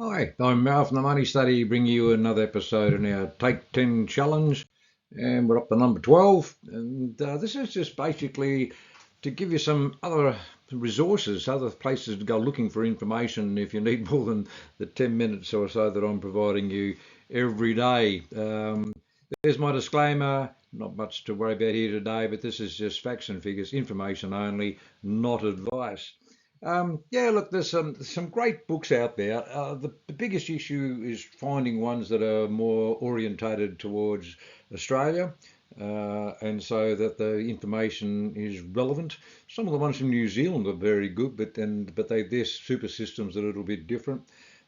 Hi, I'm Mal from the Money Study, bringing you another episode in our Take 10 challenge, and we're up to number 12. And this is just basically to give you some other resources, other places to go looking for information if you need more than the 10 minutes or so that I'm providing you every day. There's my disclaimer. Not much to worry about here today, but this is just facts and figures, information only, not advice. Yeah, look, there's some great books out there. The biggest issue is finding ones that are more orientated towards Australia, and so that the information is relevant. Some of the ones from New Zealand are very good, but their super systems are a little bit different.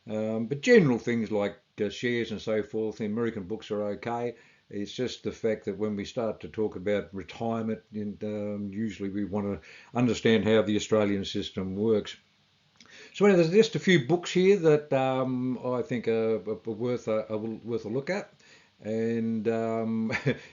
But general things like shares and so forth, the American books are okay. It's just the fact that when we start to talk about retirement, usually we want to understand how the Australian system works. So anyway, there's just a few books here that I think are worth a look at. And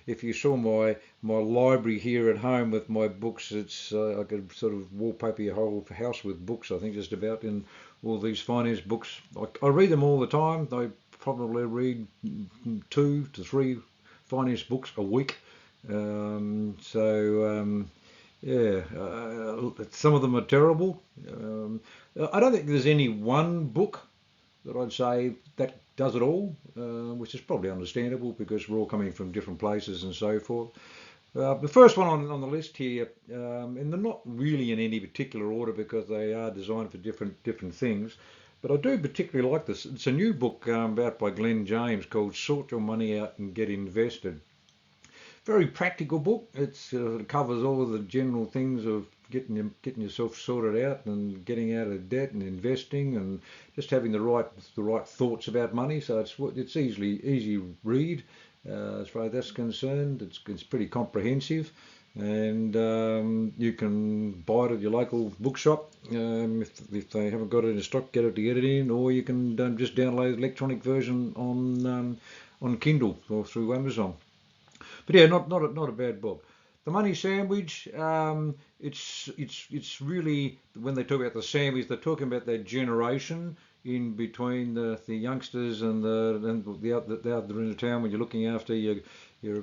if you saw my library here at home with my books, it's I could sort of wallpaper your whole house with books. I think just about in all these finance books. I read them all the time. I probably read 2 to 3 finance books a week. Yeah, some of them are terrible. I don't think there's any one book that I'd say that does it all, which is probably understandable because we're all coming from different places and so forth. The first one on the list here, and they're not really in any particular order because they are designed for different things, but I do particularly like this. It's a new book out by Glenn James called "Sort Your Money Out and Get Invested." Very practical book. It covers all of the general things of getting yourself sorted out and getting out of debt and investing and just having the right thoughts about money. So it's easy read as far as that's concerned. It's pretty comprehensive, and you can buy it at your local bookshop. If they haven't got it in stock, get it in, or you can just download the electronic version on Kindle or through Amazon. But yeah, not a bad book. The Money Sandwich. It's really when they talk about the sandwich, they're talking about that generation in between the youngsters and the other in the town when you're looking after your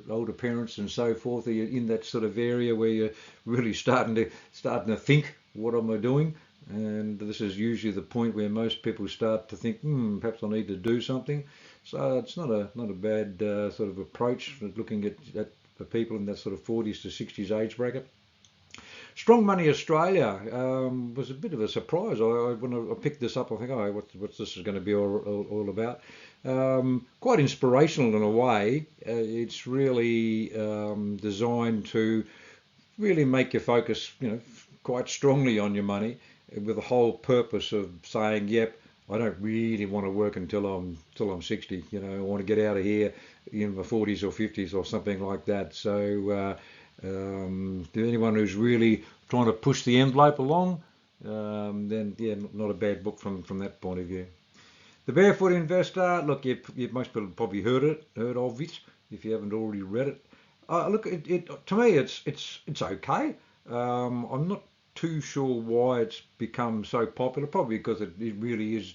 older parents and so forth. You're in that sort of area where you're really starting to think, what am I doing? And this is usually the point where most people start to think, perhaps I need to do something. So it's not a bad sort of approach for looking at the people in that sort of 40s to 60s age bracket. Strong Money Australia was a bit of a surprise. When I picked this up, I think, oh, what's this is going to be all about? Quite inspirational in a way. It's really designed to really make you focus, quite strongly on your money, with the whole purpose of saying, yep, I don't really want to work until I'm 60. I want to get out of here in my 40s or 50s or something like that. So to anyone who's really trying to push the envelope along, then yeah, not a bad book from that point of view. The Barefoot Investor. Look, most people probably heard of it if you haven't already read it. Look, to me, it's okay. I'm not too sure why it's become so popular. Probably because it really is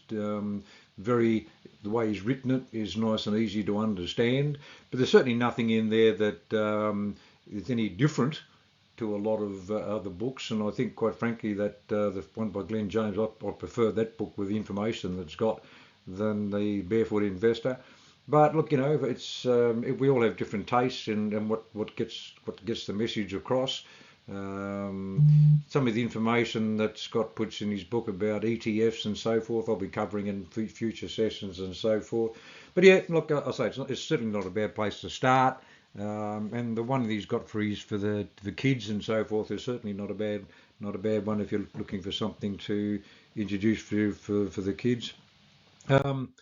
very the way he's written it is nice and easy to understand. But there's certainly nothing in there that is any different to a lot of other books. And I think, quite frankly, that the one by Glenn James, I prefer that book with the information that's got than the Barefoot Investor. But look, it's we all have different tastes and what gets the message across. Some of the information that Scott puts in his book about ETFs and so forth, I'll be covering in future sessions and so forth. But yeah, look, I'll say it's certainly not a bad place to start. And the one that he's got for the kids and so forth is certainly not a bad one if you're looking for something to introduce for the kids. Um,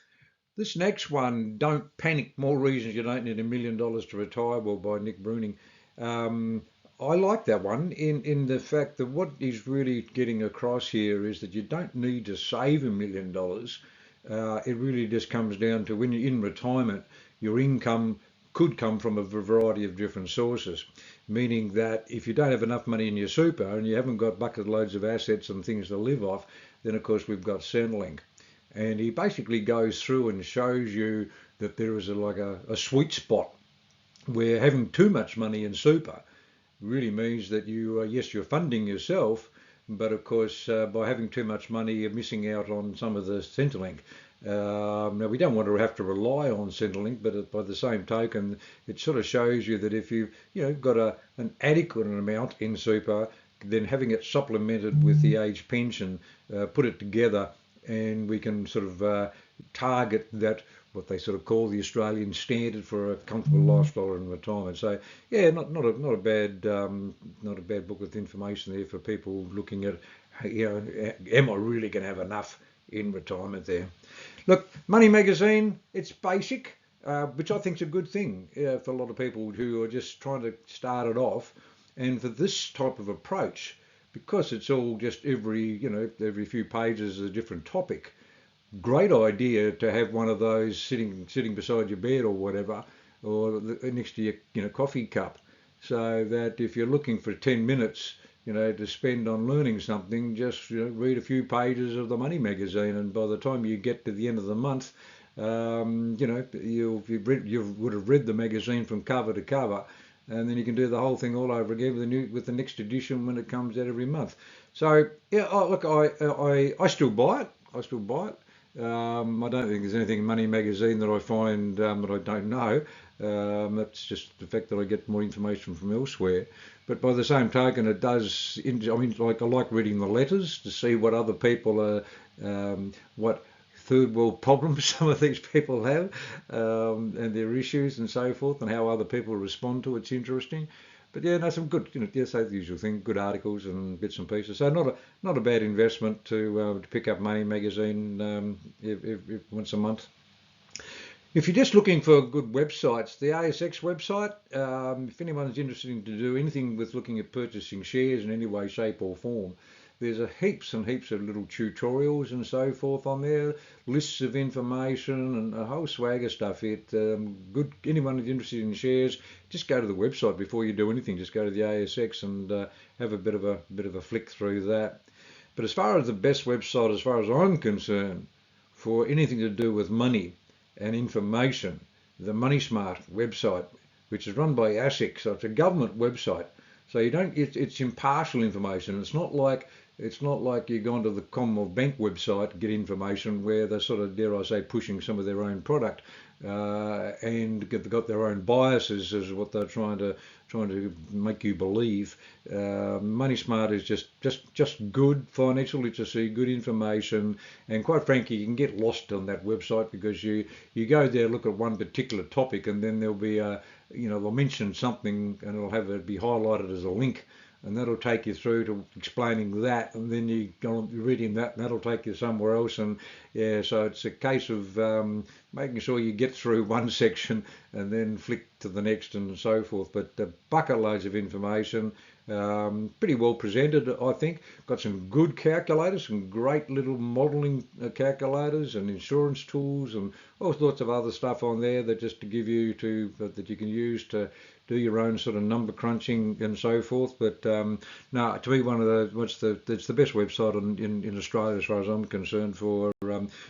this next one, Don't Panic, More Reasons You Don't Need $1 million to Retire, well, by Nick Bruning. Um, I like that one in the fact that what he's really getting across here is that you don't need to save $1 million. It really just comes down to when you're in retirement, your income could come from a variety of different sources, meaning that if you don't have enough money in your super and you haven't got bucket loads of assets and things to live off, then of course we've got Centrelink. and he basically goes through and shows you that there is a sweet spot where having too much money in super really means that yes, you're funding yourself, but of course, by having too much money, you're missing out on some of the Centrelink. Now, we don't want to have to rely on Centrelink, but by the same token, it sort of shows you that if you've got an adequate amount in super, then having it supplemented with the age pension, put it together, and we can sort of target that, what they sort of call the Australian standard for a comfortable lifestyle in retirement. So yeah, not a bad book with information there for people looking at, am I really going to have enough in retirement there? Look, Money Magazine, it's basic, which I think is a good thing for a lot of people who are just trying to start it off. And for this type of approach, because it's all just every few pages is a different topic, great idea to have one of those sitting beside your bed or whatever, or next to your coffee cup, so that if you're looking for 10 minutes to spend on learning something, just read a few pages of the Money Magazine, and by the time you get to the end of the month, you would have read the magazine from cover to cover, and then you can do the whole thing all over again with the next edition when it comes out every month. So yeah, look, I still buy it. I don't think there's anything in Money Magazine that I find that I don't know. That's just the fact that I get more information from elsewhere. But by the same token, it does. I like reading the letters to see what other people are, what third world problems some of these people have, and their issues and so forth, and how other people respond to it. It's interesting. But yeah, no, some good, say the usual thing, good articles and bits and pieces. So not a bad investment to pick up Money Magazine if once a month. If you're just looking for good websites, the ASX website, if anyone's interested in to do anything with looking at purchasing shares in any way, shape or form, there's heaps and heaps of little tutorials and so forth on there, lists of information and a whole swag of stuff. Good. Anyone who's interested in shares, just go to the website before you do anything. Just go to the ASX and have a bit of a flick through that. But as far as the best website, as far as I'm concerned, for anything to do with money and information, the MoneySmart website, which is run by ASIC, so it's a government website. So it's impartial information. It's not like you're going to the Commonwealth Bank website to get information where they're sort of, dare I say, pushing some of their own product, and they've got their own biases as what they're trying to make you believe. MoneySmart is just good financial literacy, good information, and quite frankly, you can get lost on that website because you go there, look at one particular topic, and then there'll be they'll mention something and it'll be highlighted as a link, and that'll take you through to explaining that, and then you go on reading that, and that'll take you somewhere else. And yeah, so it's a case of making sure you get through one section and then flick to the next and so forth. But bucket loads of information, pretty well presented, I think. Got some good calculators, some great little modelling calculators and insurance tools and all sorts of other stuff on there that just to give you that you can use to do your own sort of number crunching and so forth. But no, to be one of the, it's the best website in Australia as far as I'm concerned for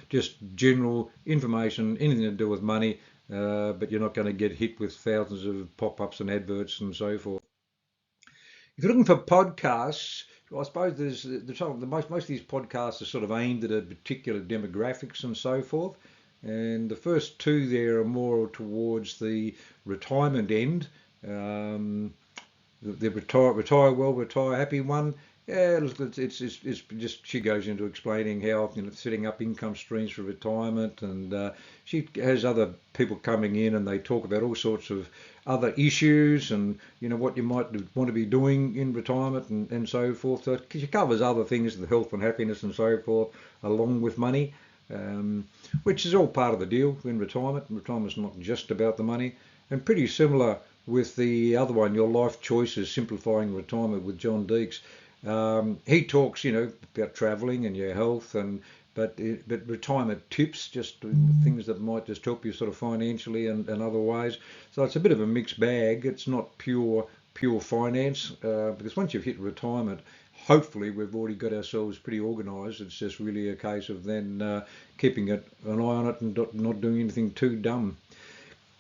just general information, anything to do with money, but you're not going to get hit with thousands of pop-ups and adverts and so forth. If you're looking for podcasts, I suppose most of these podcasts are sort of aimed at a particular demographics and so forth. And the first two there are more towards the retirement end. The retire well, retire happy one. Yeah, it's just she goes into explaining how setting up income streams for retirement, and she has other people coming in and they talk about all sorts of other issues and what you might want to be doing in retirement and so forth. So she covers other things, the health and happiness and so forth, along with money. Which is all part of the deal in retirement. Retirement's not just about the money. And pretty similar with the other one, Your Life Choices, Simplifying Retirement with John Deeks. He talks, about travelling and your health, but retirement tips, just things that might just help you sort of financially and other ways. So it's a bit of a mixed bag. It's not pure finance, because once you've hit retirement, hopefully we've already got ourselves pretty organised. It's just really a case of then keeping an eye on it and not doing anything too dumb.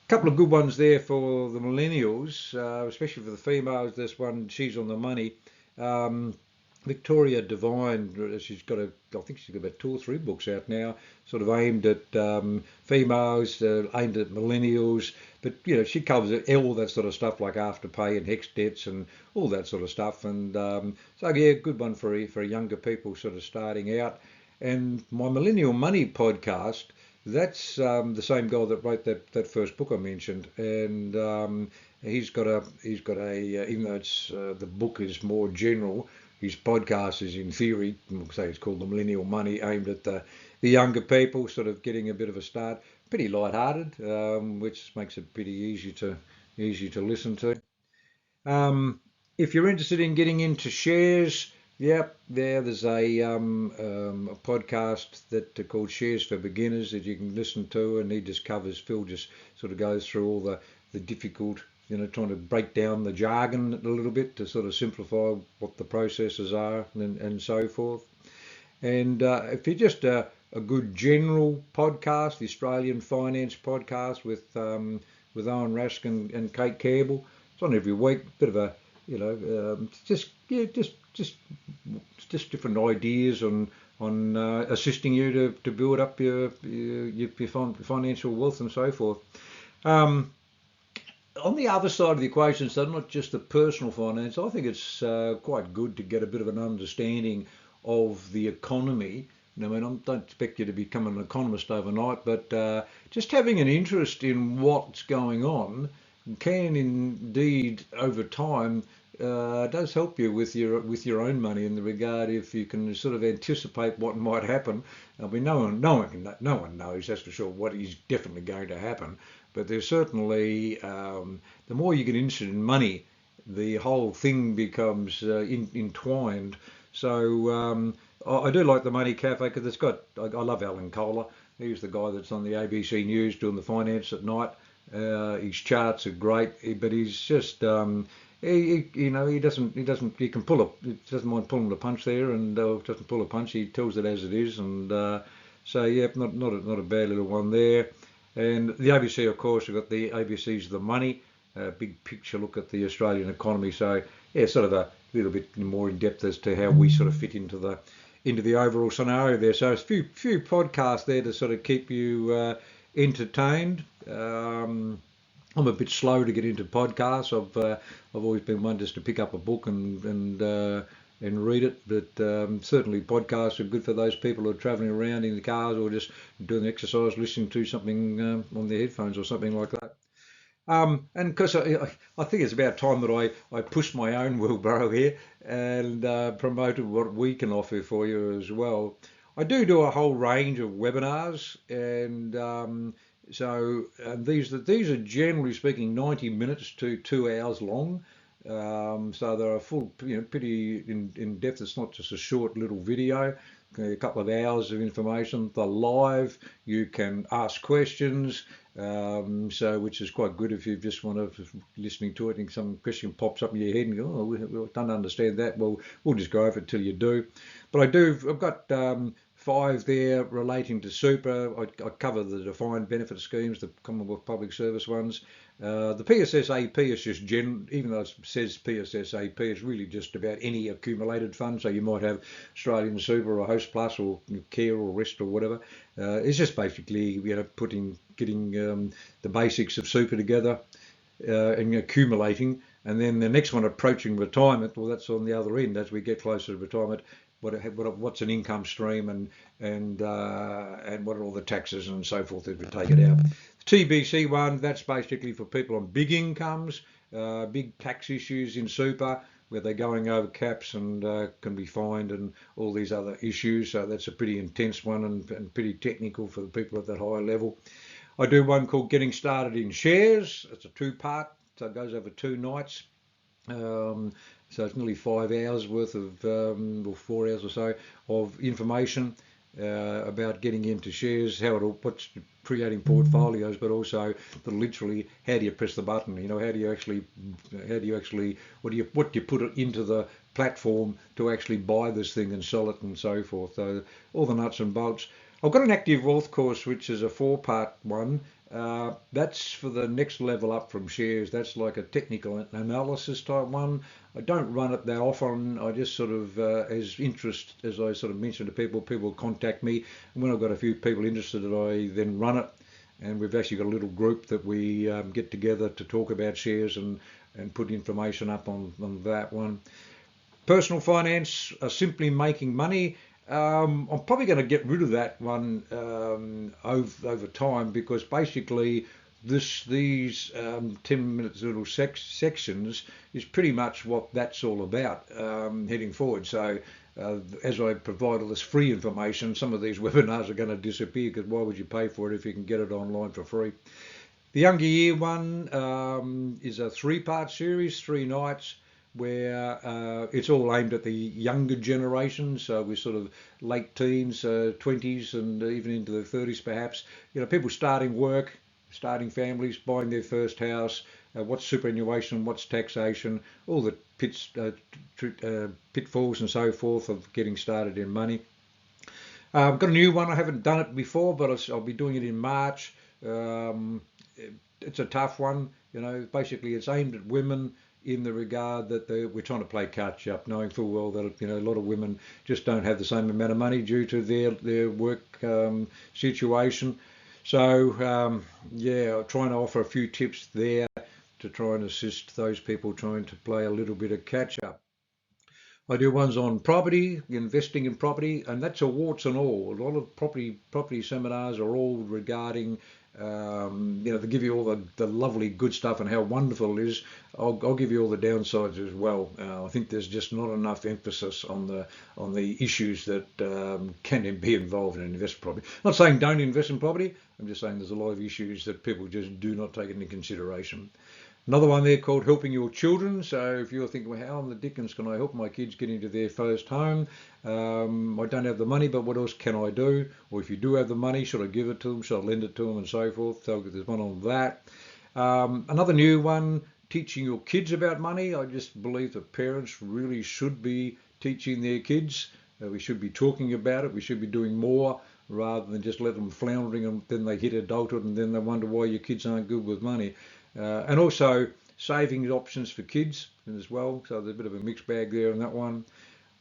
Couple of good ones there for the millennials, especially for the females. This one, she's on the money. Victoria Devine, I think she's got about 2 or 3 books out now, sort of aimed at females, aimed at millennials. But she covers all that sort of stuff like Afterpay and HECS debts and all that sort of stuff. And so yeah, good one for younger people sort of starting out. And my Millennial Money podcast, that's the same guy that wrote that first book I mentioned, and he's got a even though it's the book is more general, his podcast is in theory, we'll say it's called the Millennial Money, aimed at the younger people, sort of getting a bit of a start. Pretty light-hearted, which makes it pretty easy to listen to. If you're interested in getting into shares, yep, there's a podcast that called Shares for Beginners that you can listen to, and Phil just sort of goes through all the difficult, trying to break down the jargon a little bit to sort of simplify what the processes are and so forth. And if you're just a good general podcast, the Australian Finance Podcast with Owen Rask and Kate Campbell, it's on every week. Bit of a just different ideas on assisting you to build up your financial wealth and so forth. On the other side of the equation, so not just the personal finance, I think it's quite good to get a bit of an understanding of the economy. I mean, I don't expect you to become an economist overnight, but just having an interest in what's going on can indeed, over time, does help you with your own money in the regard if you can sort of anticipate what might happen. I mean, no one knows, that's for sure, what is definitely going to happen. But there's certainly the more you get interested in money, the whole thing becomes entwined. So I do like the Money Cafe because I love Alan Kohler. He's the guy that's on the ABC News doing the finance at night. His charts are great, but he's just he doesn't mind pulling the punch there, and doesn't pull a punch. He tells it as it is, and so yeah, not a bad little one there. And the ABC, of course, we've got the ABC's The Money, big picture look at the Australian economy. So yeah, sort of a little bit more in depth as to how we sort of fit into the overall scenario there. So it's a few podcasts there to sort of keep you entertained. I'm a bit slow to get into podcasts. I've always been one just to pick up a book and read it, but certainly podcasts are good for those people who are travelling around in the cars or just doing exercise, listening to something on their headphones or something like that. And because I think it's about time that I pushed my own wheelbarrow here and promoted what we can offer for you as well. I do a whole range of webinars, and so these are generally speaking 90 minutes to 2 hours long. So they're a full, pretty in depth. It's not just a short little video, a couple of hours of information. They're live. You can ask questions, so which is quite good if you just want to listening to it and some question pops up in your head and you go, oh, we don't understand that. Well, we'll just go over it till you do. But I've got 5 there relating to super. I cover the defined benefit schemes, the Commonwealth Public Service ones. The PSSAP is just even though it says PSSAP, it's really just about any accumulated fund. So you might have Australian Super or Host Plus or Care or Rest or whatever. It's just basically getting the basics of super together and accumulating, and then the next one approaching retirement. Well, that's on the other end as we get closer to retirement. What's an income stream and what are all the taxes and so forth if we take it out. The TBC one, that's basically for people on big incomes, big tax issues in super where they're going over caps and can be fined and all these other issues. So that's a pretty intense one and pretty technical for the people at that higher level. I do one called Getting Started in Shares. It's a 2-part, so it goes over 2 nights. So it's nearly 5 hours worth of, or 4 hours or so, of information about getting into shares, what's creating portfolios, but also literally how do you press the button? How do you actually, what do you put into the platform to actually buy this thing and sell it and so forth. So all the nuts and bolts. I've got an active wealth course, which is a 4-part one. That's for the next level up from shares. That's like a technical analysis type one. I don't run it that often. I just sort of, as interest, as I sort of mentioned to people, people contact me. And when I've got a few people interested, I then run it. And we've actually got a little group that we get together to talk about shares and put information up on that one. Personal finance, simply making money. I'm probably going to get rid of that one over time, because basically these 10 minutes little sections is pretty much what that's all about heading forward. So as I provide all this free information, some of these webinars are going to disappear, because why would you pay for it if you can get it online for free? The Younger Year one is a 3-part series, 3 nights, where it's all aimed at the younger generation. So we're sort of late teens, 20s, and even into the 30s perhaps. People starting work, starting families, buying their first house, what's superannuation, what's taxation, all the pitfalls and so forth of getting started in money. I've got a new one. I haven't done it before, but I'll be doing it in March. It's a tough one. Basically it's aimed at women, in the regard that we're trying to play catch up, knowing full well that a lot of women just don't have the same amount of money due to their work situation. So trying to offer a few tips there to try and assist those people trying to play a little bit of catch up. I do ones on property, investing in property, and that's a warts and all. A lot of property seminars are all regarding, they give you all the lovely good stuff and how wonderful it is. I'll give you all the downsides as well. I think there's just not enough emphasis on the issues that can be involved in investment property. Not saying don't invest in property. I'm just saying there's a lot of issues that people just do not take into consideration. Another one there called Helping Your Children. So if you're thinking, well, how in the dickens can I help my kids get into their first home? I don't have the money, but what else can I do? Or if you do have the money, should I give it to them? Should I lend it to them and so forth? So there's one on that. Another new one, teaching your kids about money. I just believe that parents really should be teaching their kids. We should be talking about it. We should be doing more, rather than just let them floundering and then they hit adulthood and then they wonder why your kids aren't good with money. And also savings options for kids as well. So there's a bit of a mixed bag there on that one.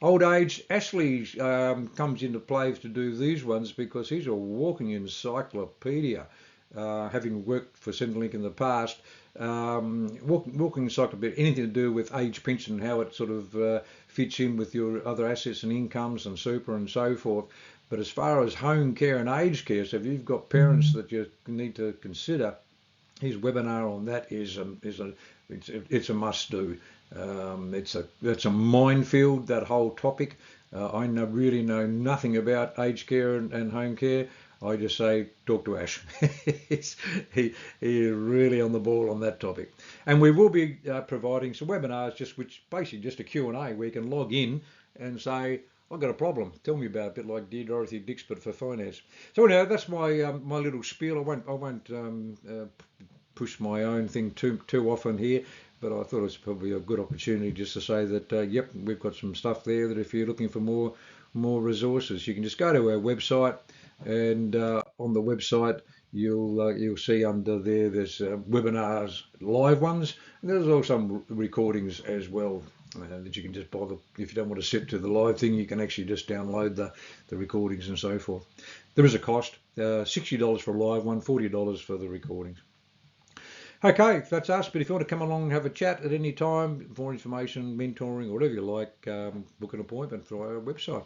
Old age, Ashley comes into play to do these ones because he's a walking encyclopedia. Having worked for Centrelink in the past, walking encyclopedia, anything to do with age pension, how it sort of fits in with your other assets and incomes and super and so forth. But as far as home care and aged care, so if you've got parents that you need to consider, his webinar on that it's a must do. It's a minefield, that whole topic. I really know nothing about aged care and home care. I just say talk to Ash. He is really on the ball on that topic. And we will be providing some webinars, which basically just a Q&A where you can log in and say, I've got a problem. Tell me about it, a bit like Dear Dorothy Dix, but for finance. So anyhow, that's my my little spiel. I won't push my own thing too often here, but I thought it's probably a good opportunity just to say that yep, we've got some stuff there that if you're looking for more resources, you can just go to our website, and on the website you'll see under there's webinars, live ones, and there's also some recordings as well. That you can just bother, if you don't want to sit to the live thing, you can actually just download the recordings and so forth. There is a cost, $60 for a live one, $40 for the recordings. Okay, that's us, but if you want to come along and have a chat at any time, more information, mentoring, or whatever you like, book an appointment through our website.